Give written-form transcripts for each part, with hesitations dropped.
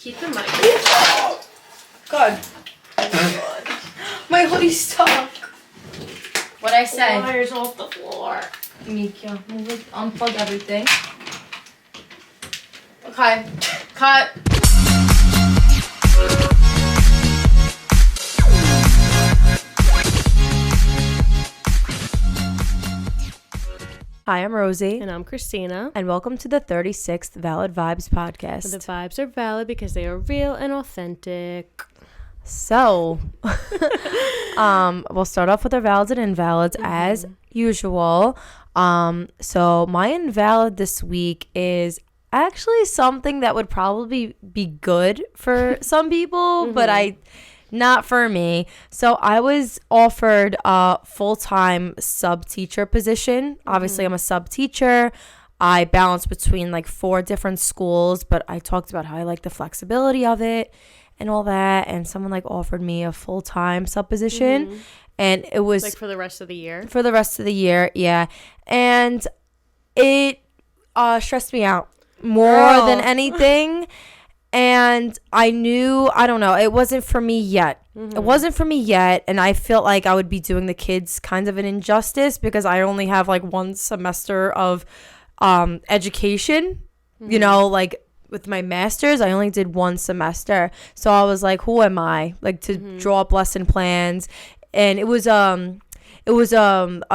Keep the mic. God. My hoodie's stuck. What'd I say? Wires off the floor. Mika, move it. Unplug everything. Okay. Cut. Hi, I'm Rosie. And I'm Christina. And welcome to the 36th Valid Vibes podcast. The vibes are valid because they are real and authentic. So, we'll start off with our valids and invalids as usual. So my invalid this week is actually something that would probably be good for some people, but not for me. So I was offered a full-time sub-teacher position. Obviously, I'm a sub-teacher. I balance between like 4 different schools, but I talked about how I like the flexibility of it and all that. And someone like offered me a full-time sub position, and it was like for the rest of the year. For the rest of the year, yeah. And it stressed me out more than anything. And I knew, I don't know, it wasn't for me yet. It wasn't for me yet. And I felt like I would be doing the kids kind of an injustice because I only have like 1 semester of education, you know, like with my master's, I only did 1 semester. So I was like, who am I? Like to draw up lesson plans. And it was a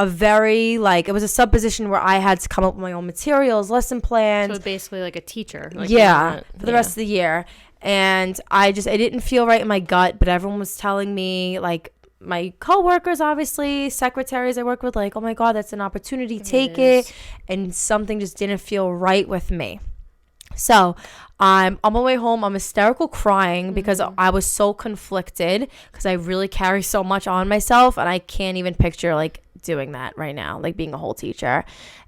very, like, it was a sub position where I had to come up with my own materials, lesson plans. So basically like a teacher. Like for the rest of the year. And I didn't feel right in my gut, but everyone was telling me, like, my coworkers, obviously, secretaries I work with, like, oh my God, that's an opportunity, take it. And something just didn't feel right with me. So I'm on my way home. I'm hysterical crying because I was so conflicted because I really carry so much on myself, and I can't even picture like doing that right now, like being a whole teacher.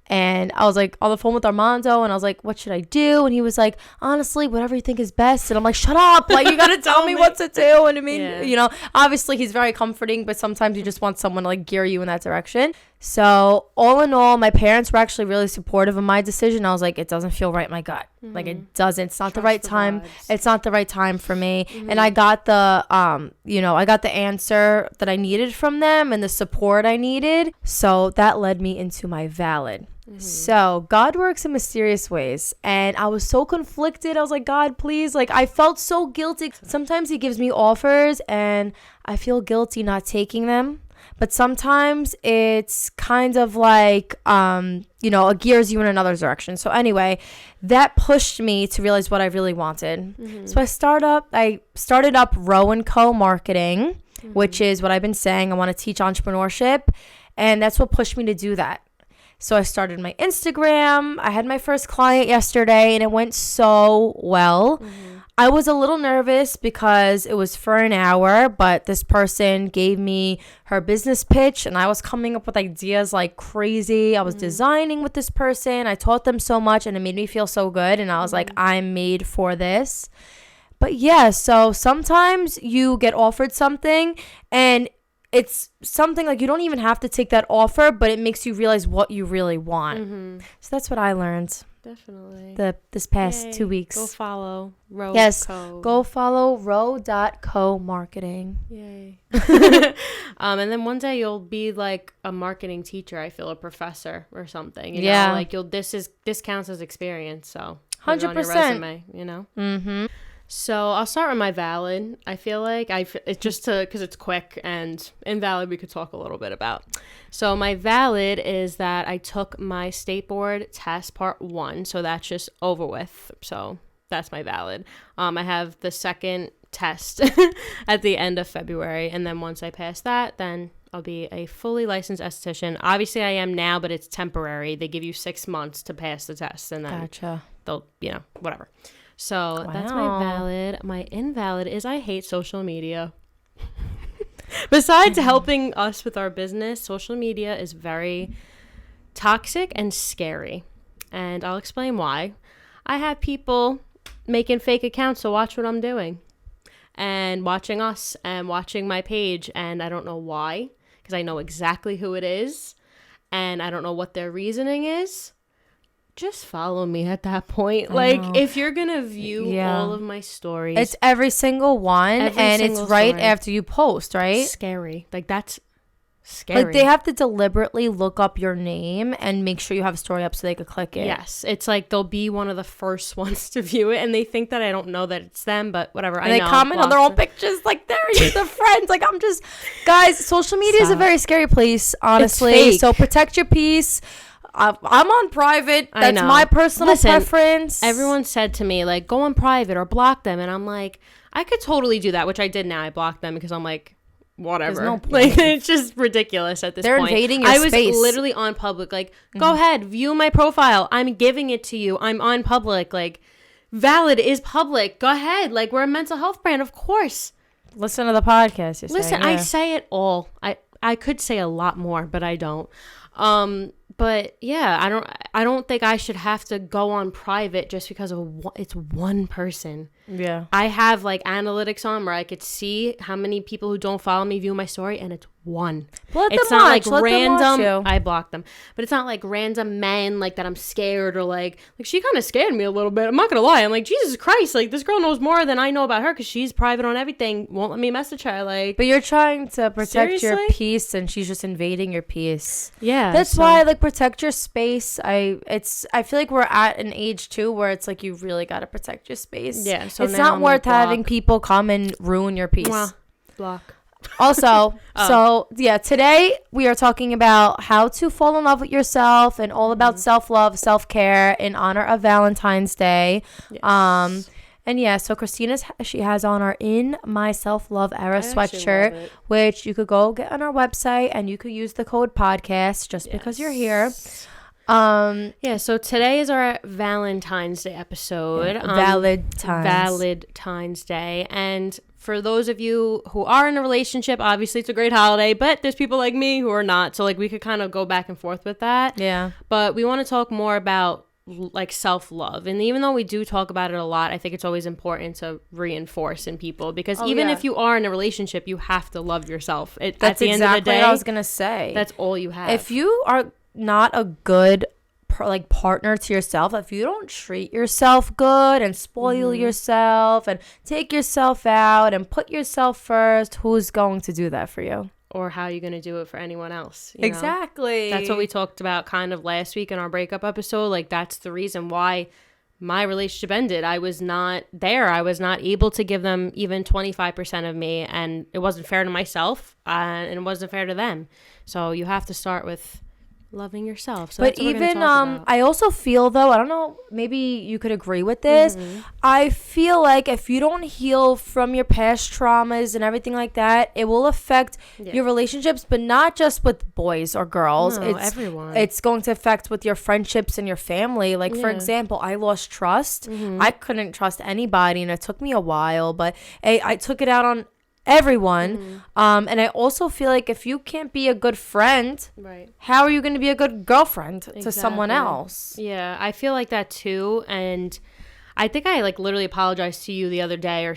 And I was like on the phone with Armando, and I was like, what should I do? And he was like, honestly, whatever you think is best. And I'm like, shut up. Like, you got to tell me what to do. And I mean, you know, obviously he's very comforting, but sometimes you just want someone to like gear you in that direction. So all in all, my parents were actually really supportive of my decision. I was like, it doesn't feel right in my gut. Like it doesn't. It's not the right time. It's not the right time for me. And I got the, you know, I got the answer that I needed from them and the support I needed. So that led me into my valid. So God works in mysterious ways, and I was so conflicted. I was like, God, please. Like, I felt so guilty. Sometimes he gives me offers and I feel guilty not taking them. But sometimes it's kind of like, you know, it gears you in another direction. So anyway, that pushed me to realize what I really wanted. So I started up Row & Co. Marketing, which is what I've been saying. I want to teach entrepreneurship. And that's what pushed me to do that. So I started my Instagram. I had my first client yesterday, and it went so well. I was a little nervous because it was for an hour, but this person gave me her business pitch, and I was coming up with ideas like crazy. I was designing with this person. I taught them so much, and it made me feel so good. And I was like, I'm made for this. But yeah, so sometimes you get offered something, and it's something like you don't even have to take that offer, but it makes you realize what you really want. So that's what I learned. Definitely. This past 2 weeks. Go follow Row. Go follow Row.co marketing. Yay. And then one day you'll be like a marketing teacher, I feel, a professor or something. You know? Like this counts as experience, so 100%. Put it on your resume, you know? So I'll start with my valid. I feel like it's just because it's quick, and invalid we could talk a little bit about. So my valid is that I took my state board test part 1, so that's just over with. So that's my valid. I have the second test at the end of February, and then once I pass that, then I'll be a fully licensed esthetician. Obviously I am now, but it's temporary. They give you 6 months to pass the test, and then they'll, you know, whatever. So that's my valid. My invalid is I hate social media. Besides helping us with our business, social media is very toxic and scary. And I'll explain why. I have people making fake accounts to watch what I'm doing and watching us and watching my page. And I don't know why, because I know exactly who it is. And I don't know what their reasoning is. just follow me at that point. Like, if you're gonna view all of my stories, it's every single one, and it's right after you post, right? Scary. Like, that's scary. Like, they have to deliberately look up your name and make sure you have a story up so they could click it. Yes, it's like they'll be one of the first ones to view it, and they think that I don't know that it's them, but whatever. And they comment on their own pictures, like, there you the friends. Like, I'm just, guys, social media is a very scary place, honestly. So protect your peace. I'm on private. That's my personal preference. Everyone said to me, like, go on private or block them. And I'm like, I could totally do that, which I did now. I blocked them because I'm like, whatever. There's no point. Like, it's just ridiculous at this point. They're invading your space. I was literally on public. Like, go ahead, view my profile. I'm giving it to you. I'm on public. Like, Valid is public. Go ahead. Like, we're a mental health brand, of course. Listen to the podcast. I say it all. I could say a lot more, but I don't. But yeah, I don't think I should have to go on private just because of it's one person. Yeah. I have like analytics on where I could see how many people who don't follow me view my story, and it's one. It's not like random. I block them, but it's not like random men like that I'm scared or like she kind of scared me a little bit. I'm not gonna lie. I'm like, Jesus Christ, like this girl knows more than I know about her because she's private on everything. Won't let me message her. Like, but you're trying to protect your peace, and she's just invading your peace. Yeah, that's why like protect your space. I feel like we're at an age too where it's like you really got to protect your space. Yeah, so it's not worth having people come and ruin your peace. Block. Also, so yeah, today we are talking about how to fall in love with yourself and all about self-love, self-care in honor of Valentine's Day. Yes. And yeah, so she has on our In My Self-Love Era sweatshirt, which you could go get on our website and you could use the code podcast just because you're here. Yeah, so today is our Valentine's Day episode. Valentine's Day. And for those of you who are in a relationship, obviously it's a great holiday, but there's people like me who are not. So like we could kind of go back and forth with that. Yeah. But we want to talk more about like self-love, and even though we do talk about it a lot, I think it's always important to reinforce in people because even if you are in a relationship, you have to love yourself. That's at the end of the day, what I was gonna say. That's all you have. If you are not a good partner to yourself, if you don't treat yourself good and spoil yourself and take yourself out and put yourself first, who's going to do that for you? Or how are you going to do it for anyone else? Exactly. That's what we talked about kind of last week in our breakup episode. Like, that's the reason why my relationship ended. I was not there. I was not able to give them even 25% of me. And it wasn't fair to myself. And it wasn't fair to them. So you have to start with loving yourself. So but even I also feel, though, I don't know, maybe you could agree with this. I feel like if you don't heal from your past traumas and everything like that, it will affect your relationships, but not just with boys or girls. No, everyone. It's going to affect with your friendships and your family. Like, for example, I lost trust. I couldn't trust anybody, and it took me a while, but I took it out on everyone. And I also feel like if you can't be a good friend, how are you going to be a good girlfriend to someone else? Yeah, I feel like that too. And I think I like literally apologized to you the other day or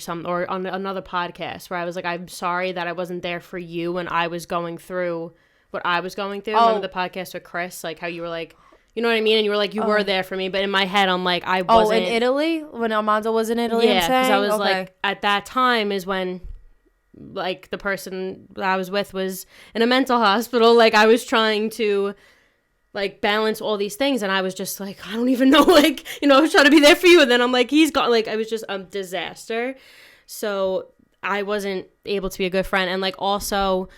on another podcast where I was like, I'm sorry that I wasn't there for you when I was going through what I was going through. Remember the podcast with Chris, like how you were like, you know what I mean? And you were like, you were there for me. But in my head, I'm like, I wasn't. Oh, in Italy? When Armando was in Italy? Yeah, because I was like, at that time is when like the person that I was with was in a mental hospital. Like I was trying to like balance all these things, and I was just like, I don't even know, like, you know, I was trying to be there for you, and then I'm like, he's gone. Like I was just a disaster. So I wasn't able to be a good friend. And like also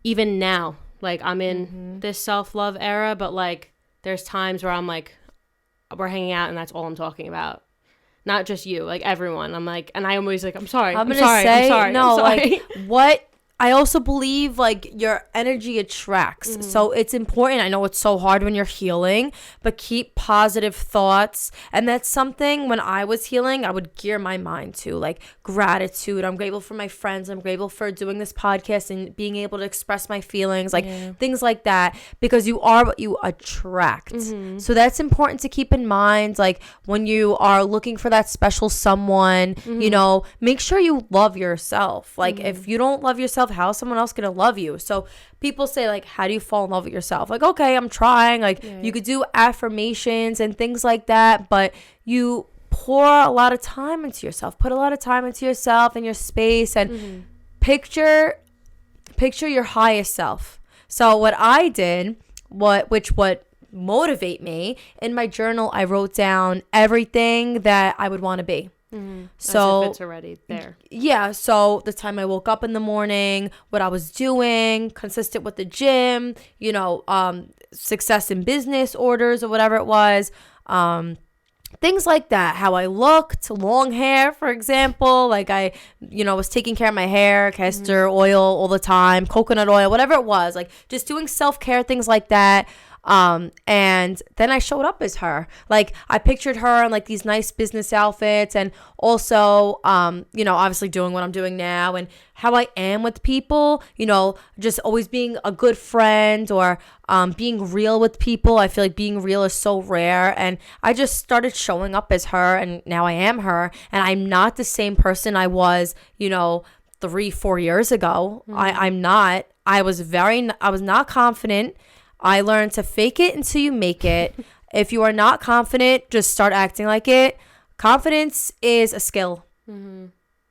even now, like I'm in this self-love era, but like there's times where I'm like, we're hanging out and that's all I'm talking about. Not just you, like everyone. I'm like, and I'm always like, I'm sorry. I'm sorry. Like what I also believe like your energy attracts. So it's important. I know it's so hard when you're healing, but keep positive thoughts. And that's something when I was healing, I would gear my mind to like gratitude. I'm grateful for my friends. I'm grateful for doing this podcast and being able to express my feelings, like things like that, because you are what you attract. So that's important to keep in mind. Like when you are looking for that special someone, you know, make sure you love yourself. Like if you don't love yourself, yourself, how is someone else gonna love you? So people say, like, how do you fall in love with yourself? Like, okay, I'm trying. Like, you could do affirmations and things like that, but you pour a lot of time into yourself. Put a lot of time into yourself and your space, and picture your highest self. So what I did, what motivate me, in my journal, I wrote down everything that I would want to be. So as if it's already there. Yeah. So the time I woke up in the morning, what I was doing, consistent with the gym, success in business orders or whatever it was. Things like that. How I looked, long hair, for example. Like I, was taking care of my hair, castor oil all the time, coconut oil, whatever it was. Like just doing self-care, things like that. And then I showed up as her. Like I pictured her in like these nice business outfits, and also, obviously doing what I'm doing now and how I am with people, just always being a good friend, or being real with people. I feel like being real is so rare, and I just started showing up as her, and now I am her, and I'm not the same person I was, 3-4 years ago. I'm not. I was not confident. I learned to fake it until you make it. If you are not confident, just start acting like it. Confidence is a skill.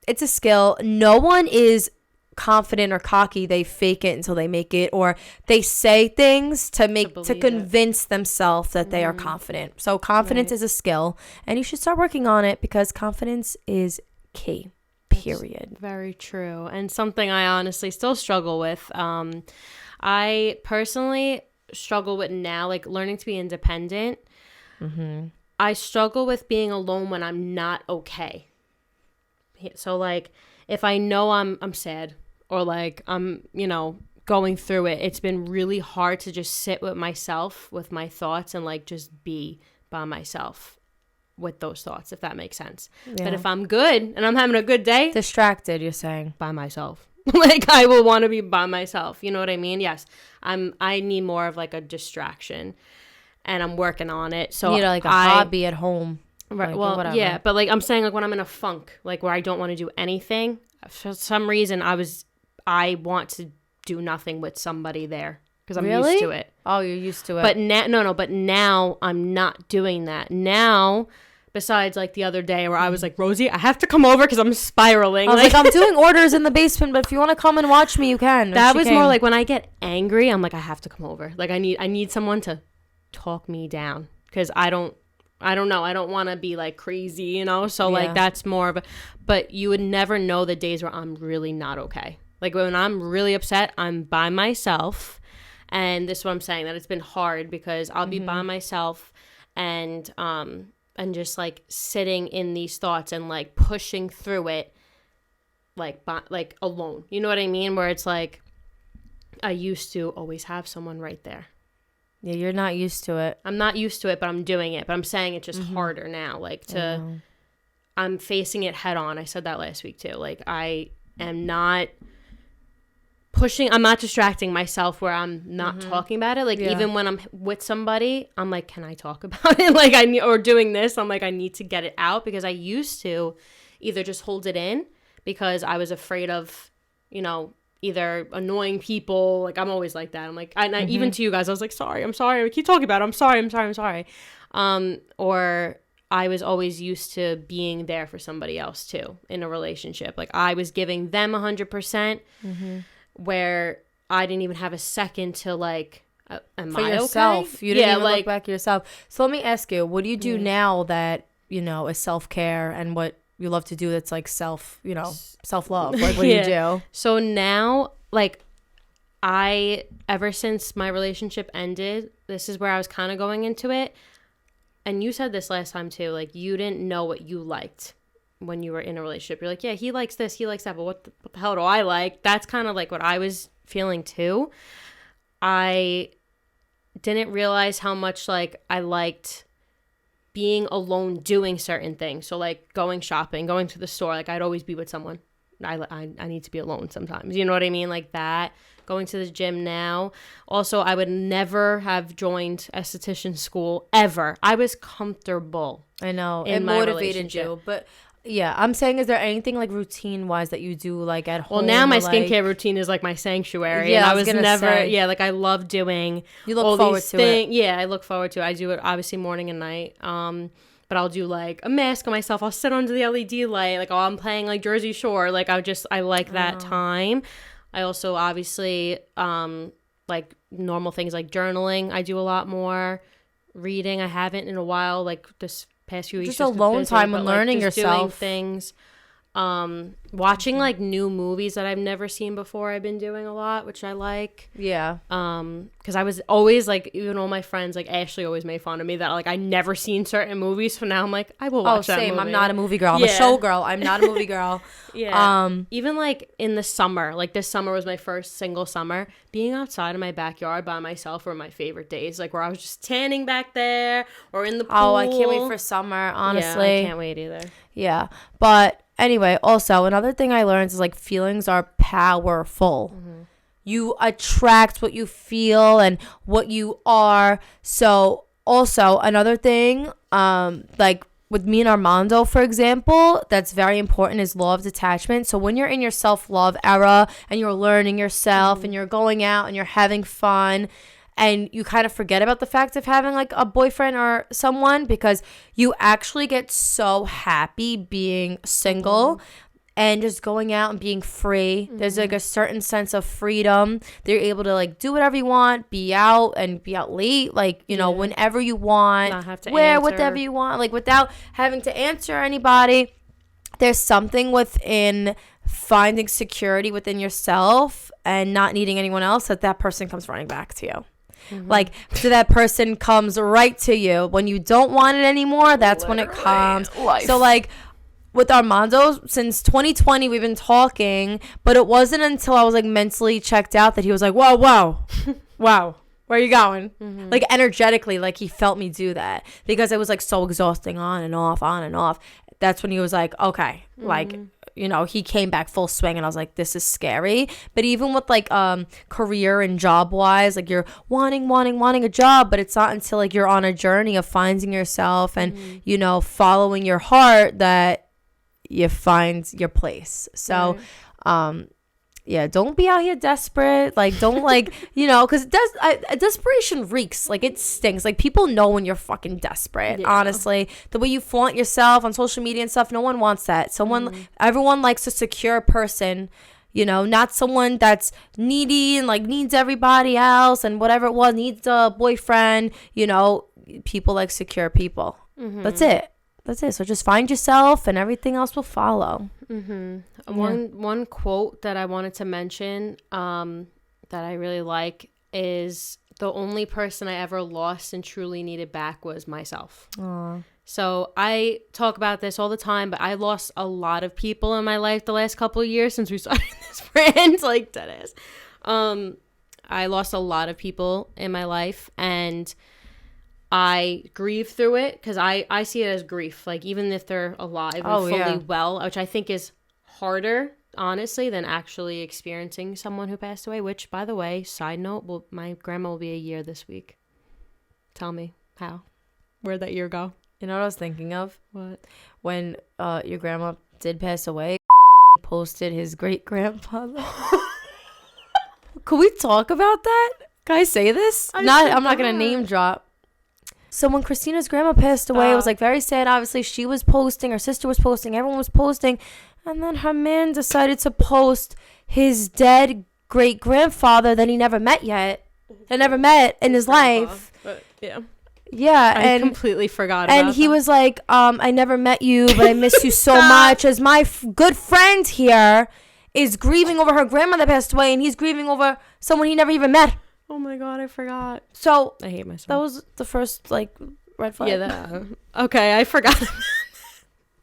It's a skill. No one is confident or cocky. They fake it until they make it, or they say things to convince themselves that they are confident. So confidence is a skill, and you should start working on it, because confidence is key. Period. That's very true. And something I honestly still struggle with. I personally struggle with now, like learning to be independent. I struggle with being alone when I'm not okay. So like if I know I'm sad, or like I'm going through it, it's been really hard to just sit with myself, with my thoughts, and like just be by myself with those thoughts, if that makes sense. But if I'm good and I'm having a good day, distracted, you're saying, by myself. Like I will want to be by myself. You know what I mean? Yes. I need more of like a distraction, and I'm working on it. So you need like a hobby at home. Right. Like, well, whatever. Yeah, but like I'm saying, like when I'm in a funk, like where I don't want to do anything, for some reason I want to do nothing with somebody there, because I'm used to it. Oh, you're used to it. But now, but now I'm not doing that. Now, besides like the other day where I was like, Rosie, I have to come over because I'm spiraling. I was like, I'm doing orders in the basement, but if you want to come and watch me, you can. That was more like when I get angry, I'm like, I have to come over. Like I need someone to talk me down, because I don't know. I don't want to be like crazy, So like that's more of a, but you would never know the days where I'm really not okay. Like when I'm really upset, I'm by myself. And this is what I'm saying, that it's been hard because I'll be by myself and just like sitting in these thoughts and like pushing through it like alone. You know what I mean? Where it's like I used to always have someone right there. Yeah, you're not used to it. I'm not used to it, but I'm doing it. But I'm saying it's just harder now. Like I'm facing it head on. I said that last week too. Like I am not I'm not distracting myself where I'm not talking about it. Like even when I'm with somebody, I'm like, can I talk about it? Like or doing this, I'm like, I need to get it out, because I used to either just hold it in because I was afraid of, either annoying people. Like I'm always like that. I'm like, even to you guys, I was like, I'm sorry. I keep talking about it. I'm sorry. Or I was always used to being there for somebody else too in a relationship. Like I was giving them 100%. Where I didn't even have a second to like, am for I yourself. Okay? You didn't even look back at yourself. So let me ask you, what do you do now that, is self-care and what you love to do that's like self-love? Like what do you do? So now, like ever since my relationship ended, this is where I was kind of going into it. And you said this last time too, like you didn't know what you liked when you were in a relationship. You're like, yeah, he likes this, he likes that, but what the hell do I like? That's kind of like what I was feeling too. I didn't realize how much like I liked being alone doing certain things. So like going shopping, going to the store, like I'd always be with someone. I need to be alone sometimes. You know what I mean? Like that. Going to the gym now. Also, I would never have joined esthetician school ever. I was comfortable. I know. It motivated you, but Yeah, I'm saying, is there anything like routine wise that you do like at home? Well, now my or, like, skincare routine is like my sanctuary. Yeah, and I was gonna never, say. yeah, like I love doing You look all forward these to it. things. Yeah, I look forward to it. I do it obviously morning and night. But I'll do like a mask on myself. I'll sit under the LED light. Like, oh, I'm playing like Jersey Shore. Like, I like that time. I also obviously, like normal things like journaling. I do a lot more. Reading, I haven't in a while. Like this past few weeks, Just alone busy, time but, and like, learning just yourself. doing things. Watching like new movies that I've never seen before. I've been doing a lot, which I like. Yeah. Because I was always like, even all my friends, like Ashley always made fun of me that like I never seen certain movies. So now I'm like, I will watch that same. movie. I'm not a movie girl. I'm a show girl. I'm not a movie girl. Yeah. Even like in the summer, like this summer was my first single summer. Being outside in my backyard by myself were my favorite days. Like where I was just tanning back there or in the pool. Oh, I can't wait for summer, honestly. Yeah, I can't wait either. Yeah. But anyway, also another thing I learned is like feelings are powerful. You attract what you feel and what you are. So also another thing, like with me and Armando, for example, that's very important is law of detachment. So when you're in your self-love era and you're learning yourself and you're going out and you're having fun and you kind of forget about the fact of having like a boyfriend or someone because you actually get so happy being single and just going out and being free. There's like a certain sense of freedom. They're able to like do whatever you want, be out and be out late, like, you know, whenever you want, Not have to wear answer. whatever you want, like without having to answer anybody. There's something within finding security within yourself and not needing anyone else that person comes running back to you. Like, so that person comes right to you when you don't want it anymore. That's when it comes. So like with Armando, since 2020 we've been talking, but it wasn't until I was like mentally checked out that he was like, whoa wow, where are you going? Like energetically, like he felt me do that because it was like so exhausting, on and off. That's when he was like, okay, like, you know, he came back full swing and I was like, this is scary. But even with like career and job wise, like you're wanting a job, but it's not until like you're on a journey of finding yourself and, you know, following your heart that you find your place. So, yeah, don't be out here desperate. Like, don't like, you know, because desperation reeks. Like, it stinks. Like, people know when you're fucking desperate, honestly. The way you flaunt yourself on social media and stuff, no one wants that. Everyone likes a secure person, you know, not someone that's needy and, like, needs everybody else and whatever it was, needs a boyfriend, you know. People like secure people. That's it. So just find yourself and everything else will follow. One quote that I wanted to mention that I really like is the only person I ever lost and truly needed back was myself. Aww. So I talk about this all the time, but I lost a lot of people in my life the last couple of years since we started this brand, like deadass. I lost a lot of people in my life and I grieve through it because I see it as grief. Like, even if they're alive and fully well, which I think is harder, honestly, than actually experiencing someone who passed away, which, by the way, side note, my grandma will be a year this week. Tell me how. Where'd that year go? You know what I was thinking of? What? When your grandma did pass away, posted his great-grandfather. Could we talk about that? Can I say this? I'm not going to name drop. So when Christina's grandma passed away, it was like very sad. Obviously, she was posting, her sister was posting, everyone was posting. And then her man decided to post his dead great-grandfather that he never met yet. That never met in his life. But, yeah. Yeah. I completely forgot about that. And he was like, I never met you, but I miss you so much. As my good friend here is grieving over her grandma that passed away, and he's grieving over someone he never even met. Oh my God, I forgot. So I hate myself. That was the first like red flag. Yeah. Okay, I forgot.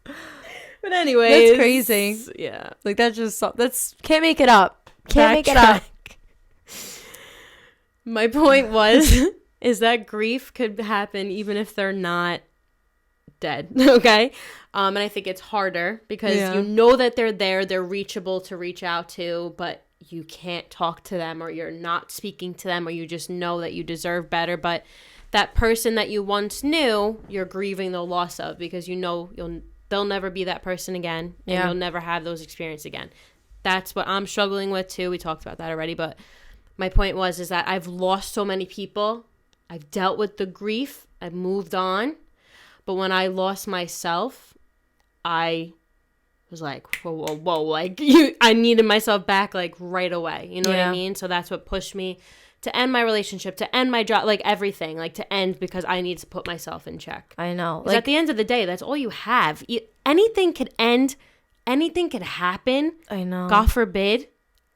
But anyways, that's crazy. Yeah, like that's can't make it up. Can't make it up. My point was is that grief could happen even if they're not dead. Okay, and I think it's harder because you know that they're there, they're reachable to reach out to, but you can't talk to them or you're not speaking to them or you just know that you deserve better. But that person that you once knew, you're grieving the loss of because you know you'll they'll never be that person again. And Yeah. you'll never have those experiences again. That's what I'm struggling with too. We talked about that already, but my point is that I've lost so many people. I've dealt with the grief. I've moved on. But when I lost myself, I was like, whoa, like I needed myself back like right away. You know what I mean? So that's what pushed me to end my relationship, to end my job, like everything, like to end because I need to put myself in check. I know. Like at the end of the day, that's all you have. Anything could end. Anything could happen. I know. God forbid.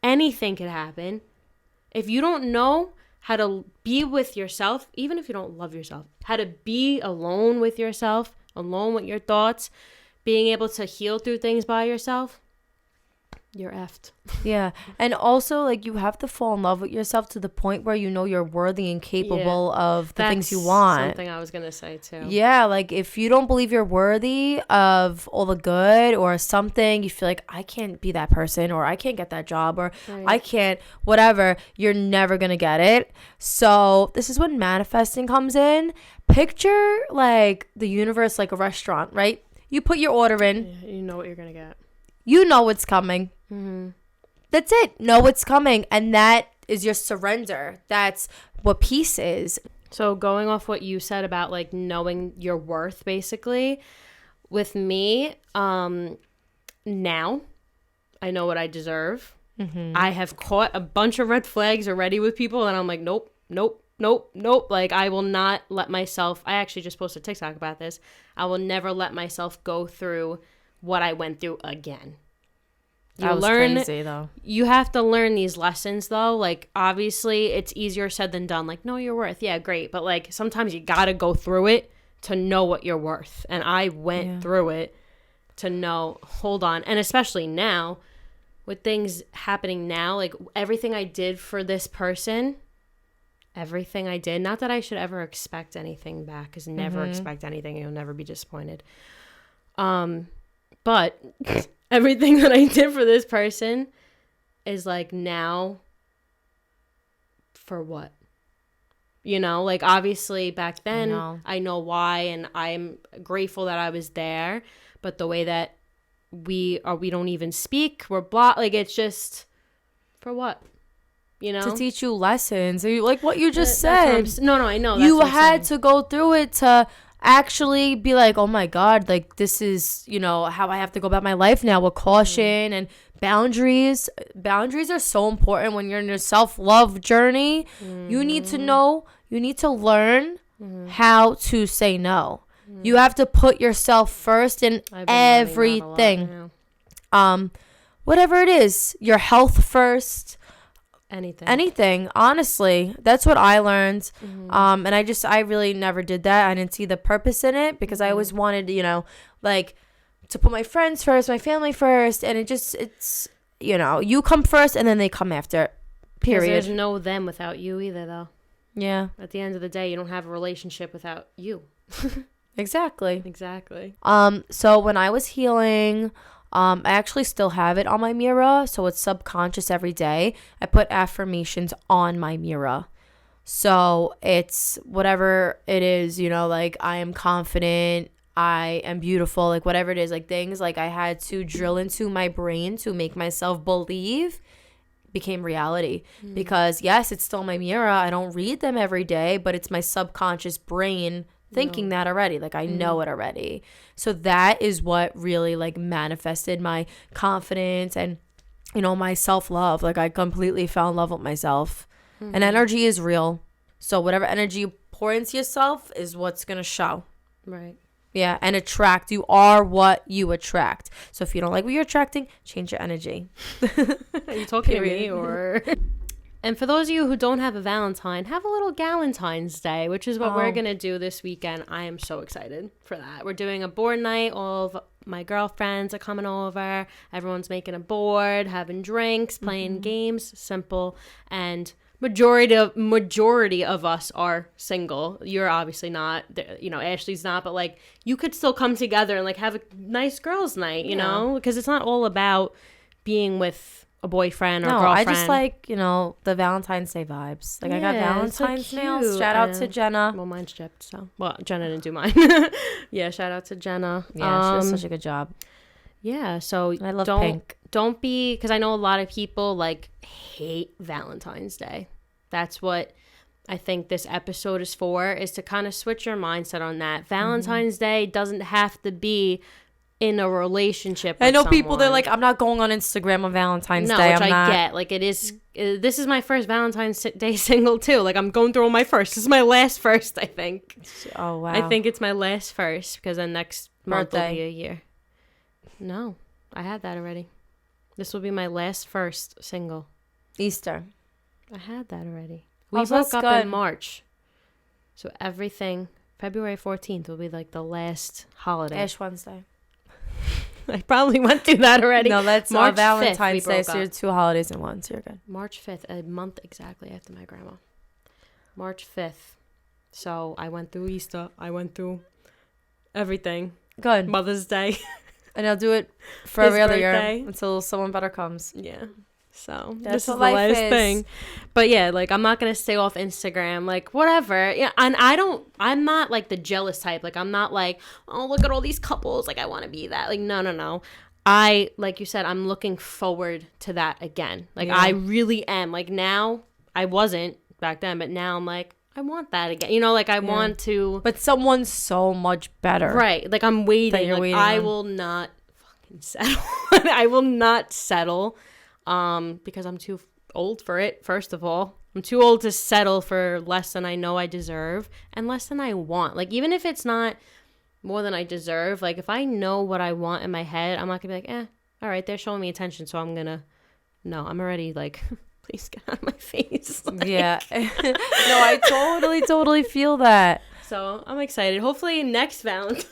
Anything could happen. If you don't know how to be with yourself, even if you don't love yourself, how to be alone with yourself, alone with your thoughts, being able to heal through things by yourself, you're effed. Yeah. And also, like, you have to fall in love with yourself to the point where you know you're worthy and capable of the things you want. That's something I was going to say, too. Yeah. Like, if you don't believe you're worthy of all the good or something, you feel like, I can't be that person, or I can't get that job, or I can't, whatever, you're never going to get it. So this is when manifesting comes in. Picture, like, the universe like a restaurant, right? You put your order in. Yeah, you know what you're going to get. You know what's coming. Mm-hmm. That's it. Know what's coming. And that is your surrender. That's what peace is. So going off what you said about like knowing your worth, basically, with me, now I know what I deserve. Mm-hmm. I have caught a bunch of red flags already with people, and I'm like, nope. Like, I will not let myself, I actually just posted a TikTok about this. I will never let myself go through what I went through again. That was crazy, though. You have to learn these lessons, though. Like, obviously, it's easier said than done. Like, know your worth. Yeah, great. But, like, sometimes you got to go through it to know what you're worth. And I went through it to know, hold on. And especially now, with things happening now, like, everything I did for this person, everything I did, not that I should ever expect anything back, because never expect anything. You'll never be disappointed. But everything that I did for this person is like, now for what? You know, like, obviously back then I know why, and I'm grateful that I was there, but the way that we don't even speak, we're blocked, like, it's just for what? You know, to teach you lessons, like what you just said. No, I know. You had to go through it to actually be like, oh my God, like, this is, you know, how I have to go about my life now, with caution and boundaries. Boundaries are so important when you're in your self-love journey. You need to know, you need to learn how to say no. You have to put yourself first in everything. Whatever it is, your health first. Anything, honestly. That's what I learned. And I really never did that. I didn't see the purpose in it, because I always wanted, you know, like, to put my friends first, my family first, and it's, you know, you come first and then they come after, period. There's no them without you either, though. Yeah. At the end of the day, you don't have a relationship without you. Exactly. So when I was healing, I actually still have it on my mirror, so it's subconscious every day. I put affirmations on my mirror. So it's whatever it is, you know, like, I am confident, I am beautiful, like, whatever it is, like, things like I had to drill into my brain to make myself believe became reality. Because yes, it's still my mirror. I don't read them every day, but it's my subconscious brain thinking that already. Like, I know it already. So that is what really, like, manifested my confidence and, you know, my self-love. Like, I completely fell in love with myself. And energy is real. So whatever energy you pour into yourself is what's going to show. Right. Yeah. And attract. You are what you attract. So if you don't like what you're attracting, change your energy. Are you talking to me, or... And for those of you who don't have a Valentine, have a little Galentine's Day, which is what we're going to do this weekend. I am so excited for that. We're doing a board night. All of my girlfriends are coming over. Everyone's making a board, having drinks, playing games. Simple. And majority of us are single. You're obviously not. You know, Ashley's not. But, like, you could still come together and, like, have a nice girls' night, you know? Because it's not all about being with a boyfriend or No, girlfriend. I just like, the Valentine's Day vibes. Like, I got Valentine's nails. Shout out to Jenna. Well, mine's chipped, so. Well, Jenna didn't do mine. Yeah, shout out to Jenna. Yeah, she does such a good job. Yeah, so I love pink. Don't be, because I know a lot of people, like, hate Valentine's Day. That's what I think this episode is for, is to kind of switch your mindset on that. Valentine's Day doesn't have to be in a relationship with I know someone. people, they're like, I'm not going on Instagram on Valentine's Day. Which I get. Like, it is, this is my first Valentine's Day single, too. Like, I'm going through all my first. This is my last first, I think. Oh, wow. I think it's my last first, because then next month will be a year. No, I had that already. This will be my last first single. Easter. I had that already. We broke up in March. So everything, February 14th will be like the last holiday. Ash Wednesday. I probably went through that already. No, that's March Valentine's 5th Day, so you're 2 holidays in one, so you're good. March 5th, a month exactly after my grandma. March 5th. So I went through Easter. I went through everything. Good. Mother's Day. And I'll do it for every other year until someone better comes. Yeah. So that's this is the last thing. But yeah, like, I'm not gonna stay off Instagram, like, whatever. Yeah, and I'm not like the jealous type. Like, I'm not like, oh, look at all these couples, like, I want to be that. Like, no. I, like you said, I'm looking forward to that again. Like, I really am. Like, now, I wasn't back then, but now I'm like, I want that again. Like, I want to. But someone's so much better. Right. Like, I'm waiting. Like, I will not fucking settle. I will not settle. Because I'm too old for it, first of all. I'm too old to settle for less than I know I deserve and less than I want. Like, even if it's not more than I deserve, like, if I know what I want in my head, I'm not gonna be like, all right, they're showing me attention, so I'm I'm already like, please get out of my face. Like, yeah. No, I totally feel that. So I'm excited. Hopefully next Valentine's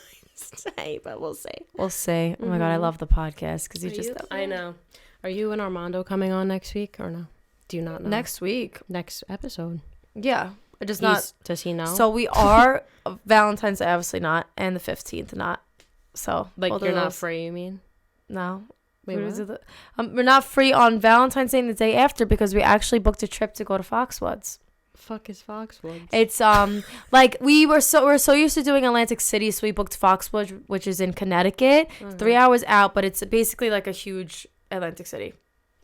Day, but we'll see. We'll see. Oh my God, I love the podcast because I know. Are you and Armando coming on next week or no? Do you not know? Next week. Next episode. Yeah. I just not. Does he know? So we are Valentine's Day, obviously not, and the 15th not. So like, you're not free, you mean? No. Wait, what? We're not free on Valentine's Day and the day after because we actually booked a trip to go to Foxwoods. Fuck is Foxwoods? It's like we're so used to doing Atlantic City, so we booked Foxwoods, which is in Connecticut, 3 hours out, but it's basically like a huge Atlantic City,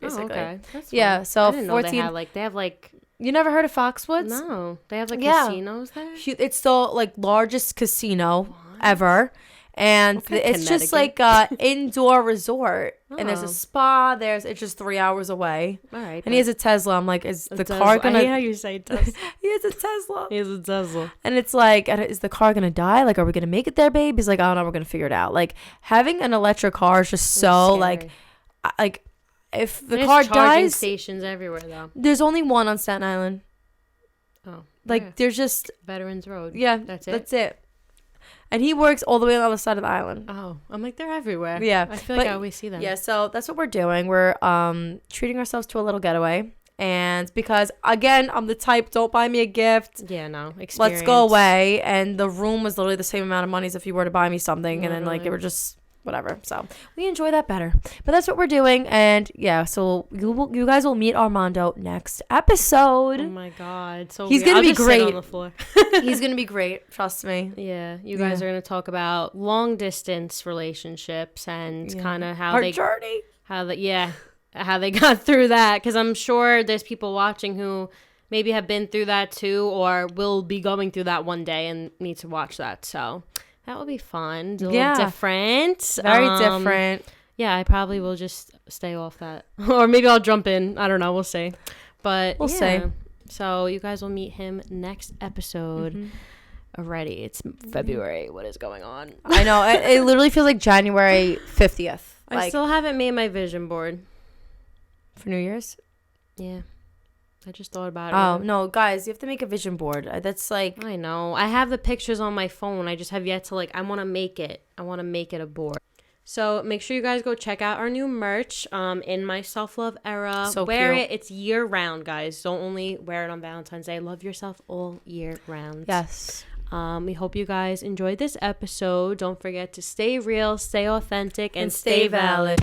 basically. Oh, okay. That's yeah, fun. so I didn't 14. Know they have like. You never heard of Foxwoods? No, they have like casinos there. It's the like largest casino ever, and it's just like indoor resort. And there's a spa. It's just 3 hours away. All right. And he has a Tesla. I'm like, is the car gonna? I hate how you say Tesla. He has a Tesla. He has a Tesla. And it's like, is the car gonna die? Like, are we gonna make it there, babe? He's like, I don't know. We're gonna figure it out. Like, having an electric car is just so like if the car dies. Stations everywhere though. There's only one on Staten Island. Oh. Like there's just Veterans Road. Yeah, that's it. And he works all the way on the other side of the island. Oh, I'm like, they're everywhere. Yeah. I feel like I always see them. Yeah, so that's what we're doing. We're treating ourselves to a little getaway. And because, again, I'm the type, don't buy me a gift. Yeah, no. Experience. Let's go away. And the room was literally the same amount of money as if you were to buy me something. And then, like, it were just whatever. So we enjoy that better. But that's what we're doing. And, yeah, so you guys will meet Armando next episode. Oh, my God. So he's going to be great. On the floor. He's going to be great. Trust me. Yeah. You guys are going to talk about long-distance relationships and kind of how our journey. How they got through that, because I'm sure there's people watching who maybe have been through that too or will be going through that one day and need to watch that. So that will be fun. A little different. Very different. Yeah, I probably will just stay off that. Or maybe I'll jump in. I don't know. We'll see. But we'll see. So you guys will meet him next episode. Already. It's February. What is going on? I know. It literally feels like January 50th. I still haven't made my vision board. For New Year's? Yeah. I just thought about it. Oh, no, guys, you have to make a vision board. That's like... I know. I have the pictures on my phone. I just have yet to, I want to make it. I want to make it a board. So make sure you guys go check out our new merch in my self-love era. So wear cute. it. It's year-round, guys. Don't only wear it on Valentine's Day. Love yourself all year round. Yes. We hope you guys enjoyed this episode. Don't forget to stay real, stay authentic, and stay valid.